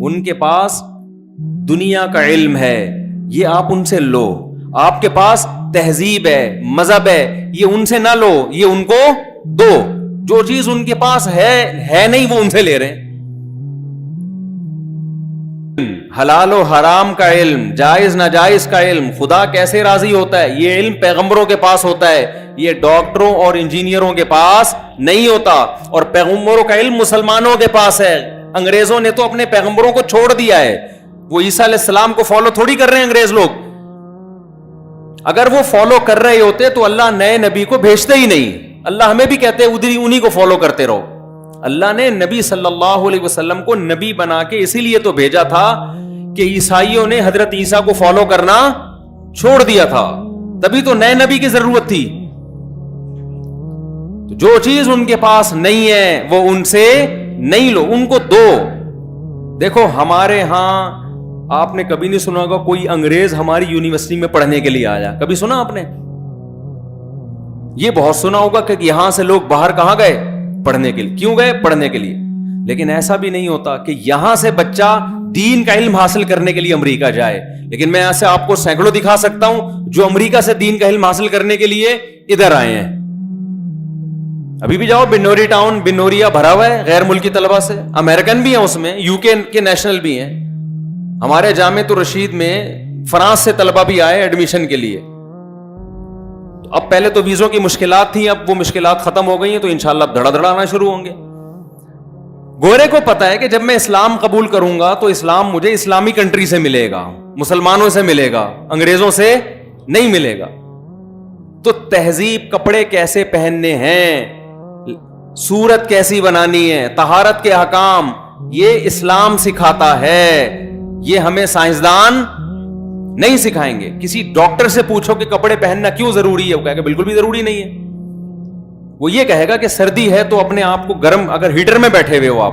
ان کے پاس دنیا کا علم ہے، یہ آپ ان سے لو. آپ کے پاس تہذیب ہے، مذہب ہے، یہ ان سے نہ لو، یہ ان کو دو. جو چیز ان کے پاس ہے نہیں وہ ان سے لے رہے ہیں. حلال و حرام کا علم، جائز ناجائز کا علم، خدا کیسے راضی ہوتا ہے، یہ علم پیغمبروں کے پاس ہوتا ہے، یہ ڈاکٹروں اور انجینئروں کے پاس نہیں ہوتا. اور پیغمبروں کا علم مسلمانوں کے پاس ہے. انگریزوں نے تو اپنے پیغمبروں کو چھوڑ دیا ہے. وہ عیسیٰ علیہ السلام کو فالو تھوڑی کر رہے ہیں انگریز لوگ. اگر وہ فالو کر رہے ہوتے تو اللہ نئے نبی کو بھیجتے ہی نہیں. اللہ ہمیں بھی کہتے ہیں ادھر انہی کو فالو کرتے رہو. اللہ نے نبی صلی اللہ علیہ وسلم کو نبی بنا کے اسی لیے تو بھیجا تھا کہ عیسائیوں نے حضرت عیسیٰ کو فالو کرنا چھوڑ دیا تھا، تبھی تو نئے نبی کی ضرورت تھی. تو جو چیز ان کے پاس نہیں ہے وہ ان سے نہیں لو، ان کو دو. دیکھو ہمارے ہاں آپ نے کبھی نہیں سنا ہوگا کوئی انگریز ہماری یونیورسٹی میں پڑھنے کے لیے آیا. کبھی سنا آپ نے؟ یہ بہت سنا ہوگا کہ یہاں سے لوگ باہر کہاں گئے پڑھنے کے لیے. کیوں گئے؟ پڑھنے کے لیے. لیکن ایسا بھی نہیں ہوتا کہ یہاں سے بچہ دین کا علم حاصل کرنے کے لیے امریکہ جائے. لیکن میں ایسے آپ کو سینکڑوں دکھا سکتا ہوں جو امریکہ سے دین کا علم حاصل کرنے کے لیے ادھر آئے ہیں. ابھی بھی جاؤ بنوری ٹاؤن، بنوریا بھرا ہوا ہے غیر ملکی طلبہ سے. امریکن بھی ہیں اس میں، یو کے نیشنل بھی ہیں. ہمارے جامعۃ الرشید میں فرانس سے طلبہ بھی آئے ایڈمیشن کے لیے. اب پہلے تو ویزوں کی مشکلات تھیں، اب وہ مشکلات ختم ہو گئی ہیں تو انشاءاللہ اب دھڑا دھڑا آنا شروع ہوں گے. گورے کو پتا ہے کہ جب میں اسلام قبول کروں گا تو اسلام مجھے اسلامی کنٹری سے ملے گا، مسلمانوں سے ملے گا، انگریزوں سے نہیں ملے گا. تو تہذیب، کپڑے کیسے پہننے ہیں، صورت کیسی بنانی ہے، طہارت کے احکام، یہ اسلام سکھاتا ہے. یہ ہمیں سائنسدان نہیں سکھائیں گے. کسی ڈاکٹر سے پوچھو کہ کپڑے پہننا کیوں ضروری ہے، وہ کہے گا بالکل بھی ضروری نہیں ہے. وہ یہ کہے گا کہ سردی ہے تو اپنے آپ کو گرم، اگر ہیٹر میں بیٹھے ہوئے ہو آپ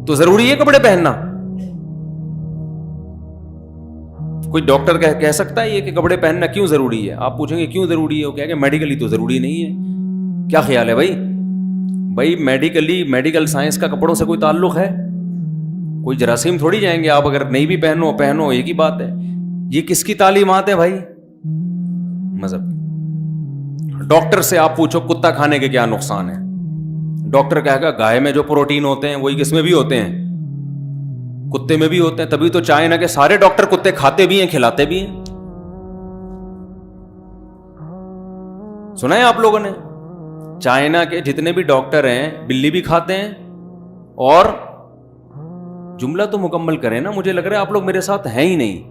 تو ضروری ہے کپڑے پہننا. کوئی ڈاکٹر کہہ سکتا ہے یہ کہ کپڑے پہننا کیوں ضروری ہے؟ آپ پوچھیں گے کیوں ضروری ہے، وہ کہے گا میڈیکلی تو ضروری نہیں ہے. کیا خیال ہے بھائی میڈیکل سائنس کا کپڑوں سے کوئی تعلق ہے؟ کوئی جراثیم تھوڑی جائیں گے. آپ اگر نہیں بھی پہنو ایک ہی بات ہے. یہ کس کی تعلیمات ہے بھائی؟ مذہب. ڈاکٹر سے آپ پوچھو کتا کھانے کے کیا نقصان ہے، ڈاکٹر کہے گا گائے میں جو پروٹین ہوتے ہیں وہی کس میں بھی ہوتے ہیں، کتے میں بھی ہوتے ہیں. تبھی تو چائنا کے سارے ڈاکٹر کتے کھاتے بھی ہیں، کھلاتے بھی ہیں. سنا ہے آپ لوگوں نے؟ چائنا کے جتنے بھی ڈاکٹر ہیں بلی بھی کھاتے ہیں. اور جملہ تو مکمل کریں نا، مجھے لگ رہا ہے آپ لوگ میرے ساتھ ہیں ہی نہیں.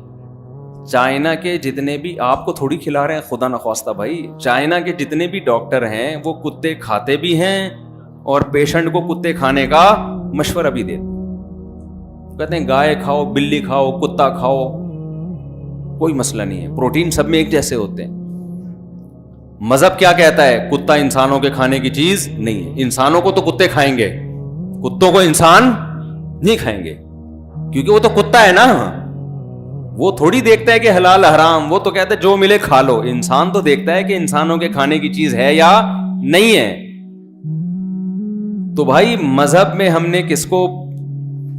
چائنا کے جتنے بھی، آپ کو تھوڑی کھلا رہے ہیں خدا نخواستہ بھائی، چائنا کے جتنے بھی ڈاکٹر ہیں وہ کتے کھاتے بھی ہیں اور پیشنٹ کو کتے کھانے کا مشورہ بھی دیتے. کہتے ہیں گائے کھاؤ، بلی کھاؤ، کتا کھاؤ، کوئی مسئلہ نہیں ہے، پروٹین سب میں ایک جیسے ہوتے ہیں. مذہب کیا کہتا ہے؟ کتا انسانوں کے کھانے کی چیز نہیں ہے. انسانوں کو تو کتے کھائیں گے، کتوں کو انسان نہیں کھائیں گے، کیونکہ وہ تو کتا ہے نا. وہ تھوڑی دیکھتا ہے کہ حلال حرام، وہ تو کہتا ہے جو ملے کھا لو. انسان تو دیکھتا ہے کہ انسانوں کے کھانے کی چیز ہے یا نہیں ہے. تو بھائی مذہب میں ہم نے کس کو،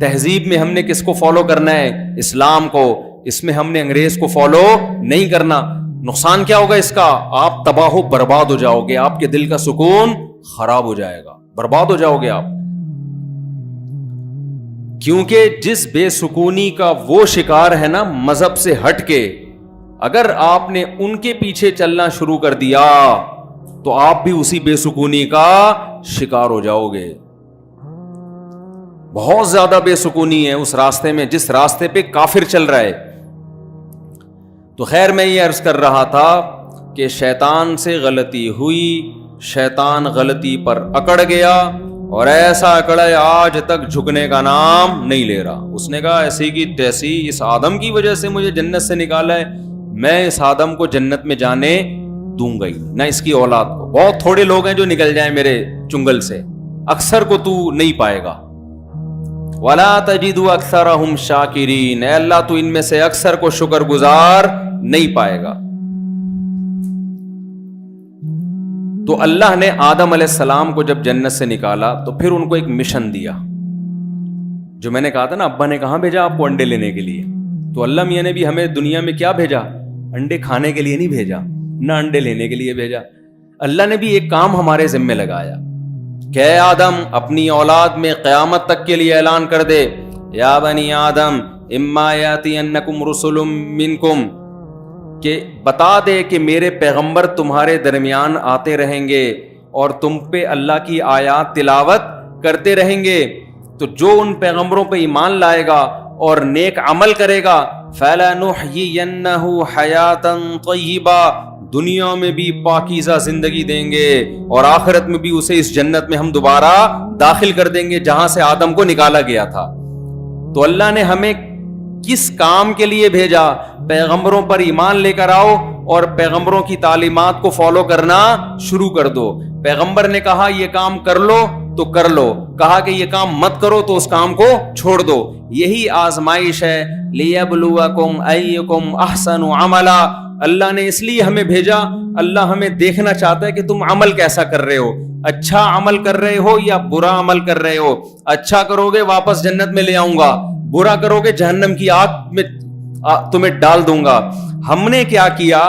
تہذیب میں ہم نے کس کو فالو کرنا ہے؟ اسلام کو. اس میں ہم نے انگریز کو فالو نہیں کرنا. نقصان کیا ہوگا اس کا؟ آپ تباہ و برباد ہو جاؤ گے، آپ کے دل کا سکون خراب ہو جائے گا، برباد ہو جاؤ گے آپ. کیونکہ جس بے سکونی کا وہ شکار ہے نا مذہب سے ہٹ کے، اگر آپ نے ان کے پیچھے چلنا شروع کر دیا تو آپ بھی اسی بے سکونی کا شکار ہو جاؤ گے. بہت زیادہ بے سکونی ہے اس راستے میں جس راستے پہ کافر چل رہا ہے. تو خیر میں یہ عرض کر رہا تھا کہ شیطان سے غلطی ہوئی، شیطان غلطی پر اکڑ گیا اور ایسا اکڑا آج تک جھکنے کا نام نہیں لے رہا. اس نے کہا ایسی کی تیسی، اس آدم کی وجہ سے مجھے جنت سے نکالا ہے، میں اس آدم کو جنت میں جانے دوں گا ہی نہ، اس کی اولاد کو. بہت تھوڑے لوگ ہیں جو نکل جائیں میرے چنگل سے، اکثر کو تو نہیں پائے گا. وَلَا تَجِدُ أَكْثَرَهُمْ شَاكِرِينَ، اے اللہ تو ان میں سے اکثر کو شکر گزار نہیں پائے گا. تو اللہ نے آدم علیہ السلام کو جب جنت سے نکالا تو پھر ان کو ایک مشن دیا جو میں نے کہا تھا نا ابا نے کہاں بھیجا آپ کو انڈے لینے کے لیے, تو اللہ میاں نے بھی ہمیں دنیا میں کیا بھیجا, انڈے کھانے کے لیے نہیں بھیجا, نہ انڈے لینے کے لیے بھیجا. اللہ نے بھی ایک کام ہمارے ذمہ لگایا کہ اے آدم اپنی اولاد میں قیامت تک کے لیے اعلان کر دے, یا بنی آدم اما یاتینکم رسل منکم, کہ بتا دے کہ میرے پیغمبر تمہارے درمیان آتے رہیں گے اور تم پہ اللہ کی آیات تلاوت کرتے رہیں گے, تو جو ان پیغمبروں پہ ایمان لائے گا اور نیک عمل کرے گا فَلَنُحْيِيَنَّهُ حَيَاةً طَيِّبَةً, دنیا میں بھی پاکیزہ زندگی دیں گے اور آخرت میں بھی اسے اس جنت میں ہم دوبارہ داخل کر دیں گے جہاں سے آدم کو نکالا گیا تھا. تو اللہ نے ہمیں کس کام کے لیے بھیجا؟ پیغمبروں پر ایمان لے کر آؤ اور پیغمبروں کی تعلیمات کو فالو کرنا شروع کر دو. پیغمبر نے کہا یہ کام کر لو تو کر لو, کہا کہ یہ کام مت کرو تو اس کام کو چھوڑ دو. یہی آزمائش ہے. لِيَبْلُوَكُمْ أَيُّكُمْ أَحْسَنُ عَمَلًا, اللہ نے اس لیے ہمیں بھیجا, اللہ ہمیں دیکھنا چاہتا ہے کہ تم عمل کیسا کر رہے ہو, اچھا عمل کر رہے ہو یا برا عمل کر رہے ہو. اچھا کرو گے واپس جنت میں لے آؤں گا, برا کرو گے جہنم کی آگ میں تمہیں ڈال دوں گا. ہم نے کیا کیا,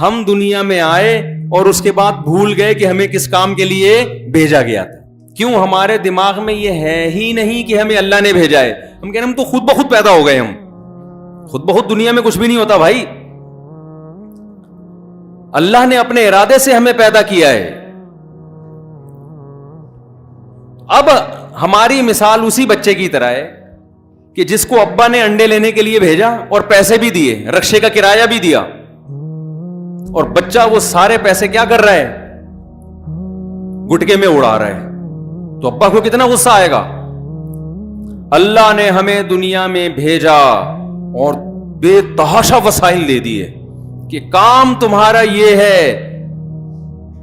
ہم دنیا میں آئے اور اس کے بعد بھول گئے کہ ہمیں کس کام کے لیے بھیجا گیا تھا. کیوں؟ ہمارے دماغ میں یہ ہے ہی نہیں کہ ہمیں اللہ نے بھیجا ہے. ہم کہہ رہے ہم تو خود بخود پیدا ہو گئے, ہم خود بخود دنیا میں کچھ بھی نہیں ہوتا بھائی, اللہ نے اپنے ارادے سے ہمیں پیدا کیا ہے. اب ہماری مثال اسی بچے کی طرح ہے کہ جس کو ابا نے انڈے لینے کے لیے بھیجا اور پیسے بھی دیے, رکشے کا کرایہ بھی دیا, اور بچہ وہ سارے پیسے کیا کر رہا ہے, گٹکے میں اڑا رہا ہے, تو ابا کو کتنا غصہ آئے گا. اللہ نے ہمیں دنیا میں بھیجا اور بے تحاشا وسائل دے دیے کہ کام تمہارا یہ ہے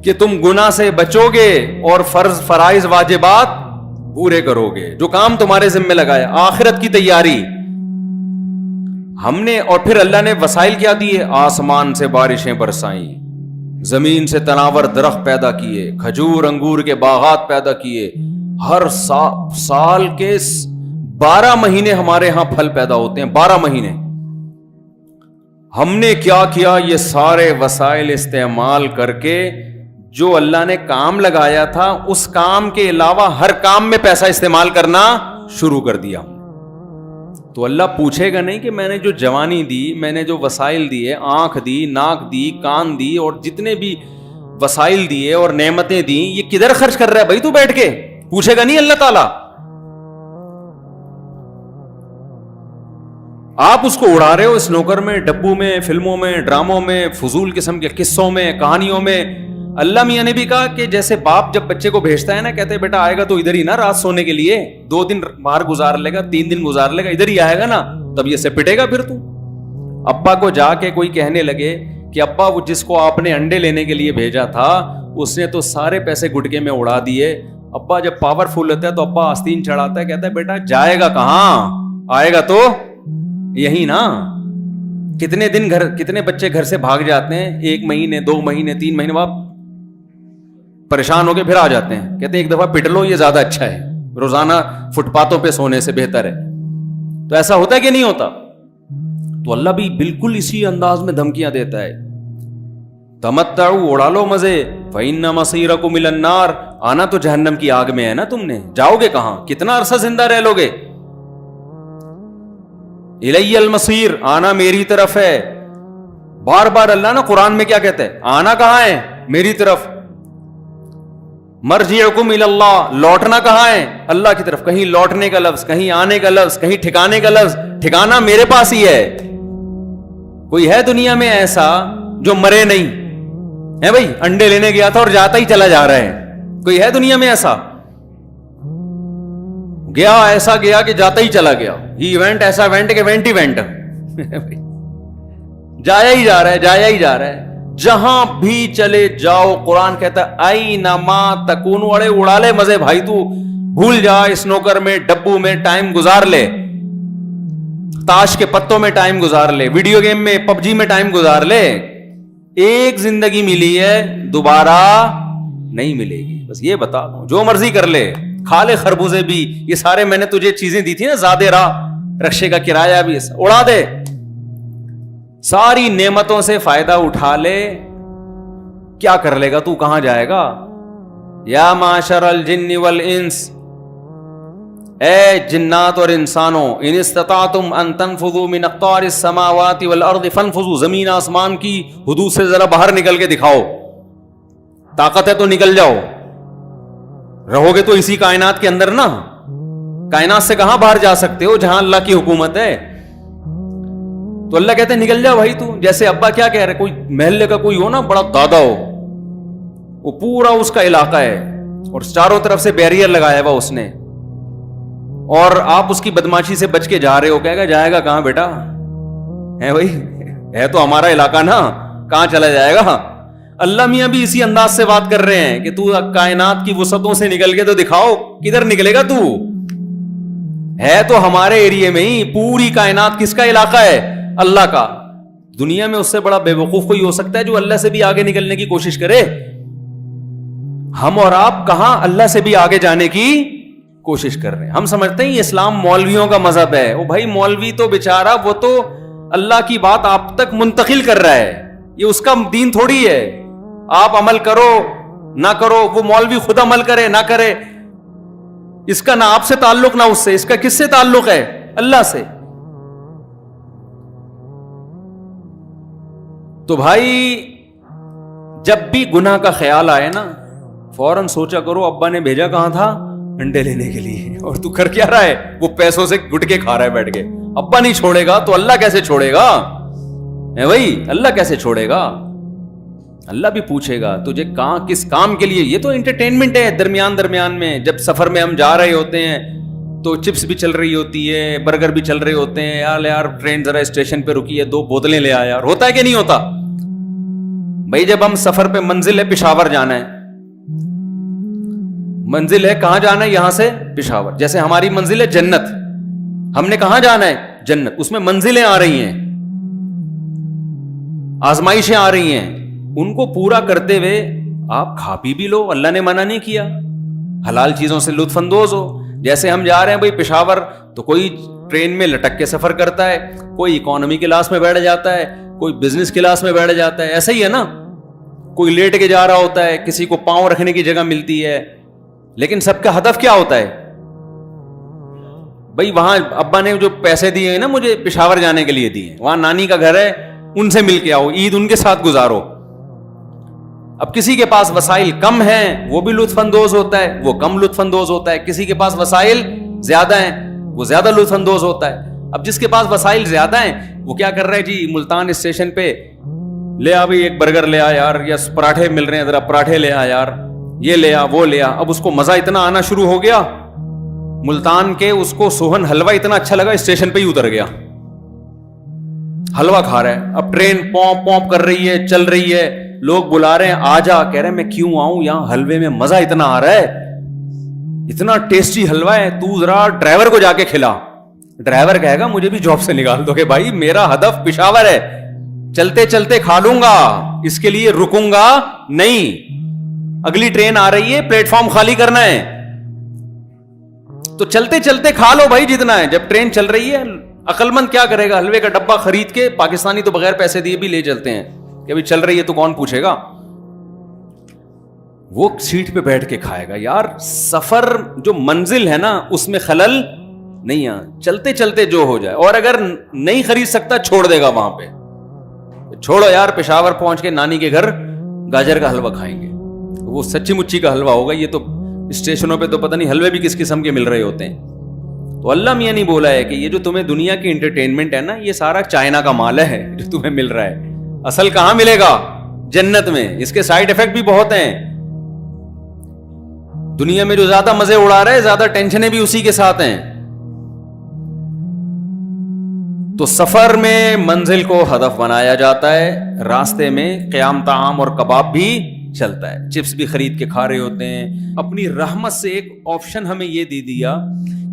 کہ تم گناہ سے بچو گے اور فرض فرائض واجبات پورے کرو گے, جو کام تمہارے ذمہ لگایا. آخرت کی تیاری ہم نے, اور پھر اللہ نے وسائل کیا دیے, آسمان سے بارشیں برسائیں, زمین سے تناور درخت پیدا کیے, کھجور انگور کے باغات پیدا کیے, ہر سال کے 12 مہینے ہمارے ہاں پھل پیدا ہوتے ہیں, 12 مہینے. ہم نے کیا کیا, یہ سارے وسائل استعمال کر کے جو اللہ نے کام لگایا تھا اس کام کے علاوہ ہر کام میں پیسہ استعمال کرنا شروع کر دیا. تو اللہ پوچھے گا نہیں کہ میں نے جو جوانی دی, میں نے جو وسائل دیے, آنکھ دی, ناک دی, کان دی, اور جتنے بھی وسائل دیے اور نعمتیں دی, یہ کدھر خرچ کر رہا ہے بھائی تو بیٹھ کے؟ پوچھے گا نہیں اللہ تعالیٰ. آپ اس کو اڑا رہے ہو اسنوکر میں, ڈبو میں, فلموں میں, ڈراموں میں, فضول قسم کے قصوں میں, کہانیوں میں. اللہ میاں نے بھی کہا کہ جیسے باپ جب بچے کو بھیجتا ہے نا, کہتے ہیں بیٹا آئے گا تو ادھر ہی نا رات سونے کے لیے, 2 دن باہر گزار لے گا, 3 دن گزار لے گا, ادھر ہی آئے گا نا, تب یہ سے پٹے گا پھر تو. ابا کو جا کے کوئی کہنے لگے کہ ابا وہ جس کو آپ نے انڈے لینے کے لیے بھیجا تھا اس نے تو سارے پیسے گٹکے میں اڑا دیے. ابا جب پاورفل ہوتا ہے تو ابا آستین چڑھاتا ہے, کہتا ہے بیٹا جائے گا کہاں, آئے گا تو یہی نا. کتنے دن کتنے بچے گھر سے بھاگ جاتے ہیں, 1 مہینے 2 مہینے 3 مہینے بعد پریشان ہو کے پھر آ جاتے ہیں, کہتے ہیں ایک دفعہ پٹ لو یہ زیادہ اچھا ہے, روزانہ فٹ پاتھوں پہ سونے سے بہتر ہے. تو ایسا ہوتا ہے کہ نہیں ہوتا؟ تو اللہ بھی بالکل اسی انداز میں دھمکیاں دیتا ہے, تمتعوا, اڑا لو مزے, فإن مصيركم إلى النار, آنا تو جہنم کی آگ میں ہے نا, تم نے جاؤ گے کہاں, کتنا عرصہ زندہ رہ لو گے. الی المصیر, آنا میری طرف ہے. بار بار اللہ نا قرآن میں کیا کہتا ہے, آنا کہاں ہے, میری طرف. مرجعکم الی اللہ, لوٹنا کہاں ہے, اللہ کی طرف. کہیں لوٹنے کا لفظ, کہیں آنے کا لفظ, کہیں ٹھکانے کا لفظ. ٹھکانا میرے پاس ہی ہے. کوئی ہے دنیا میں ایسا جو مرے نہیں ہے بھائی, انڈے لینے گیا تھا اور جاتا ہی چلا جا رہا ہے, کوئی ہے دنیا میں ایسا؟ گیا ایسا گیا کہ جاتا ہی چلا گیا. ہی وینٹ, ایسا وینٹ کہ وینٹ ہی وینٹ, جایا ہی جا رہا ہے, جایا ہی جا رہا ہے. جہاں بھی چلے جاؤ, قرآن کہتا ہے اینما تکونوا, اڑے اڑا لے مزے بھائی, تو بھول جا اسنوکر میں, ڈبو میں ٹائم گزار لے, تاش کے پتوں میں ٹائم گزار لے, ویڈیو گیم میں پب جی میں ٹائم گزار لے. ایک زندگی ملی ہے, دوبارہ نہیں ملے گی, بس یہ بتا دو. جو مرضی کر لے, کھا لے خربوزے بھی, یہ سارے میں نے تجھے چیزیں دی تھی نا, زادے راہ, رکشے کا کرایہ بھی اڑا دے, ساری نعمتوں سے فائدہ اٹھا لے, کیا کر لے گا تو, کہاں جائے گا؟ یا معاشر الجن والانس, اے جنات اور انسانوں, ان استطعتم ان تنفذوا من اقطار السماوات والارض فانفذوا, زمین آسمان کی حدود سے ذرا باہر نکل کے دکھاؤ, طاقت ہے تو نکل جاؤ. رہو گے تو اسی کائنات کے اندر نا, کائنات سے کہاں باہر جا سکتے ہو جہاں اللہ کی حکومت ہے. تو اللہ کہتے ہیں نکل جا بھائی تو. جیسے ابا کیا کہہ رہے, کوئی محلے کا کوئی ہو نا بڑا دادا ہو, وہ پورا اس کا علاقہ ہے اور چاروں طرف سے بیریئر لگایا ہوا اس نے, اور آپ اس کی بدماشی سے بچ کے جا رہے ہو, کہے گا جائے گا کہاں بیٹا, ہے بھائی, ہے تو ہمارا علاقہ نا, کہاں چلا جائے گا. اللہ میاں بھی اسی انداز سے بات کر رہے ہیں کہ تو کائنات کی وسعتوں سے نکل کے تو دکھاؤ, کدھر نکلے گا تو, ہے تو ہمارے ایریے میں ہی. پوری کائنات کس کا علاقہ ہے؟ اللہ کا. دنیا میں اس سے بڑا بے وقوف کوئی ہو سکتا ہے جو اللہ سے بھی آگے نکلنے کی کوشش کرے؟ ہم اور آپ کہاں اللہ سے بھی آگے جانے کی کوشش کر رہے ہیں. ہم سمجھتے ہیں اسلام مولویوں کا مذہب ہے. وہ بھائی مولوی تو بیچارہ, وہ تو اللہ کی بات آپ تک منتقل کر رہا ہے, یہ اس کا دین تھوڑی ہے. آپ عمل کرو نہ کرو, وہ مولوی خود عمل کرے نہ کرے, اس کا نہ آپ سے تعلق نہ اس سے, اس کا کس سے تعلق ہے؟ اللہ سے. تو بھائی جب بھی گناہ کا خیال آئے نا, فوراً سوچا کرو ابا نے بھیجا کہاں تھا, انڈے لینے کے لیے, اور تو کر کیا رہا ہے, وہ پیسوں سے گٹکے کھا رہا ہے بیٹھ کے. ابا نہیں چھوڑے گا تو اللہ کیسے چھوڑے گا, ہے بھائی, اللہ کیسے چھوڑے گا؟ اللہ بھی پوچھے گا تجھے کہاں کس کام کے لیے. یہ تو انٹرٹینمنٹ ہے درمیان میں, جب سفر میں ہم جا رہے ہوتے ہیں تو چپس بھی چل رہی ہوتی ہے, برگر بھی چل رہے ہوتے ہیں, یار ٹرین ذرا اسٹیشن پہ رکی ہے, 2 بوتلیں لے آیا. ہوتا ہے کہ نہیں ہوتا بھائی؟ جب ہم سفر پہ, منزل ہے پشاور جانا ہے, منزل ہے کہاں جانا ہے, یہاں سے پشاور. جیسے ہماری منزل ہے جنت, ہم نے کہاں جانا ہے, جنت. اس میں منزلیں آ رہی ہیں, آزمائشیں آ رہی ہیں, ان کو پورا کرتے ہوئے آپ کھا پی بھی لو, اللہ نے منع نہیں کیا, حلال چیزوں سے لطف اندوز ہو. جیسے ہم جا رہے ہیں بھائی پشاور, تو کوئی ٹرین میں لٹک کے سفر کرتا ہے, کوئی اکانومی کلاس میں بیٹھ جاتا ہے, کوئی بزنس کلاس میں بیٹھ جاتا ہے, ایسا ہی ہے نا. کوئی لیٹ کے جا رہا ہوتا ہے, کسی کو پاؤں رکھنے کی جگہ ملتی ہے, لیکن سب کا ہدف کیا ہوتا ہے بھائی؟ وہاں ابا نے جو پیسے دیے ہیں نا مجھے پشاور جانے کے لیے دیے, وہاں نانی کا گھر ہے, ان سے مل کے آؤ, عید ان کے ساتھ گزارو. اب کسی کے پاس وسائل کم ہیں, وہ بھی لطف اندوز ہوتا ہے, وہ کم لطف اندوز ہوتا ہے. کسی کے پاس وسائل زیادہ ہیں, وہ زیادہ لطف اندوز ہوتا ہے. اب جس کے پاس وسائل زیادہ ہیں وہ کیا کر رہا ہے جی, ملتان اسٹیشن پہ لے آ بھائی ایک برگر لے آ یار, یا پراٹھے مل رہے ہیں ذرا پراٹھے لے آ یار, یہ لے آ وہ لے آ. اب اس کو مزہ اتنا آنا شروع ہو گیا ملتان کے, اس کو سوہن حلوہ اتنا اچھا لگا, اسٹیشن پہ ہی اتر گیا, حلوہ کھا رہا ہے. اب ٹرین پونپ پونپ کر رہی ہے, چل رہی ہے, لوگ بلا رہے ہیں آ جا, کہہ رہے ہیں میں کیوں آؤں, یہاں حلوے میں مزہ اتنا آ رہا ہے, اتنا ٹیسٹی حلوہ ہے, تو ذرا ڈرائیور کو جا کے کھلا. ڈرائیور کہے گا مجھے بھی جاب سے نکال دو, کہ بھائی میرا ہدف پشاور ہے, چلتے چلتے کھا لوں گا, اس کے لیے رکوں گا نہیں. اگلی ٹرین آ رہی ہے, پلیٹ فارم خالی کرنا ہے, تو چلتے چلتے کھا لو بھائی جتنا ہے. جب ٹرین چل رہی ہے, عقل مند کیا کرے گا, حلوے کا ڈبہ خرید کے, پاکستانی تو بغیر پیسے دیے بھی لے چلتے ہیں کہ ابھی چل رہی ہے تو کون پوچھے گا, وہ سیٹ پہ بیٹھ کے کھائے گا. یار سفر جو منزل ہے نا اس میں خلل نہیں ہے, چلتے چلتے جو ہو جائے. اور اگر نہیں خرید سکتا چھوڑ دے گا وہاں پہ, چھوڑو یار پشاور پہنچ کے نانی کے گھر گاجر کا حلوہ کھائیں گے, وہ سچی مچی کا حلوہ ہوگا. یہ تو اسٹیشنوں پہ تو پتہ نہیں حلوے بھی کس قسم کے مل رہے ہوتے ہیں. تو اللہ میاں نہیں بولا ہے کہ یہ جو تمہیں دنیا کی انٹرٹینمنٹ ہے نا, یہ سارا چائنا کا مال ہے جو تمہیں مل رہا ہے. اصل کہاں ملے گا؟ جنت میں. اس کے سائیڈ افیکٹ بھی بہت ہیں. دنیا میں جو زیادہ مزے اڑا رہے ہیں, زیادہ ٹینشنیں بھی اسی کے ساتھ ہیں. تو سفر میں منزل کو ہدف بنایا جاتا ہے, راستے میں قیام طعام اور کباب بھی چلتا ہے, چپس بھی خرید کے کھا رہے ہوتے ہیں. اپنی رحمت سے ایک آپشن ہمیں یہ دے دیا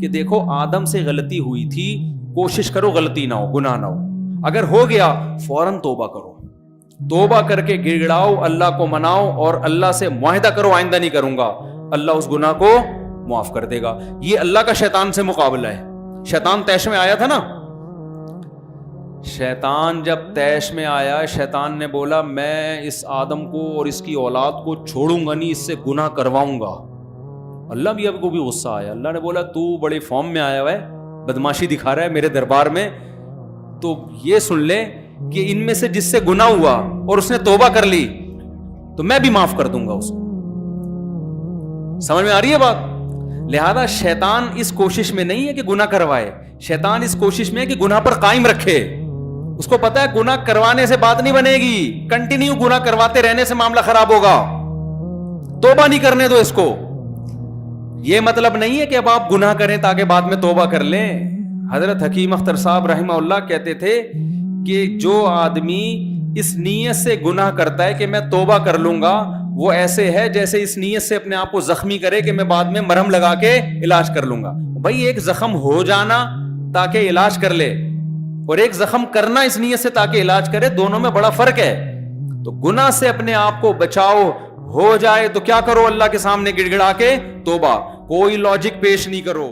کہ دیکھو آدم سے غلطی ہوئی تھی, کوشش کرو غلطی نہ ہو, گناہ نہ ہو. اگر ہو گیا فوراً توبہ کرو, توبہ کر کے گڑ گڑاؤ, اللہ کو مناؤ اور اللہ سے معاہدہ کرو آئندہ نہیں کروں گا. اللہ اس گناہ کو معاف کر دے گا. یہ اللہ کا شیطان سے مقابلہ ہے. شیطان طیش میں آیا تھا نا, شیطان جب طیش میں آیا, شیطان نے بولا میں اس آدم کو اور اس کی اولاد کو چھوڑوں گا نہیں, اس سے گناہ کرواؤں گا. اللہ بھی اب کو بھی غصہ آیا. اللہ نے بولا تو بڑے فارم میں آیا ہوا ہے, بدماشی دکھا رہا ہے میرے دربار میں, تو یہ سن لے کہ ان میں سے جس سے گناہ ہوا اور اس نے توبہ کر لی تو میں بھی معاف کر دوں گا اس کو. سمجھ میں آ رہی ہے بات؟ لہذا شیطان اس کوشش میں نہیں ہے کہ گناہ کروائے, شیطان اس کوشش میں ہے کہ گناہ پر قائم رکھے. اس کو پتا ہے گناہ کروانے سے بات نہیں بنے گی, کنٹینیو گناہ کرواتے رہنے سے معاملہ خراب ہوگا. توبہ نہیں کرنے دو اس کو. یہ مطلب نہیں ہے کہ اب آپ گناہ کریں تاکہ بعد میں توبہ کر لیں. حضرت حکیم اختر صاحب رحمہ اللہ کہتے تھے کہ جو آدمی اس نیت سے گناہ کرتا ہے کہ میں توبہ کر لوں گا, وہ ایسے ہے جیسے اس نیت سے اپنے آپ کو زخمی کرے کہ میں بعد میں مرہم لگا کے علاج کر لوں گا. بھائی ایک زخم ہو جانا تاکہ علاج کر لے, اور ایک زخم کرنا اس نیت سے تاکہ علاج کرے, دونوں میں بڑا فرق ہے. تو گناہ سے اپنے آپ کو بچاؤ, ہو جائے تو کیا کرو, اللہ کے سامنے گڑ گڑا کے توبہ, کوئی لاجک پیش نہیں کرو.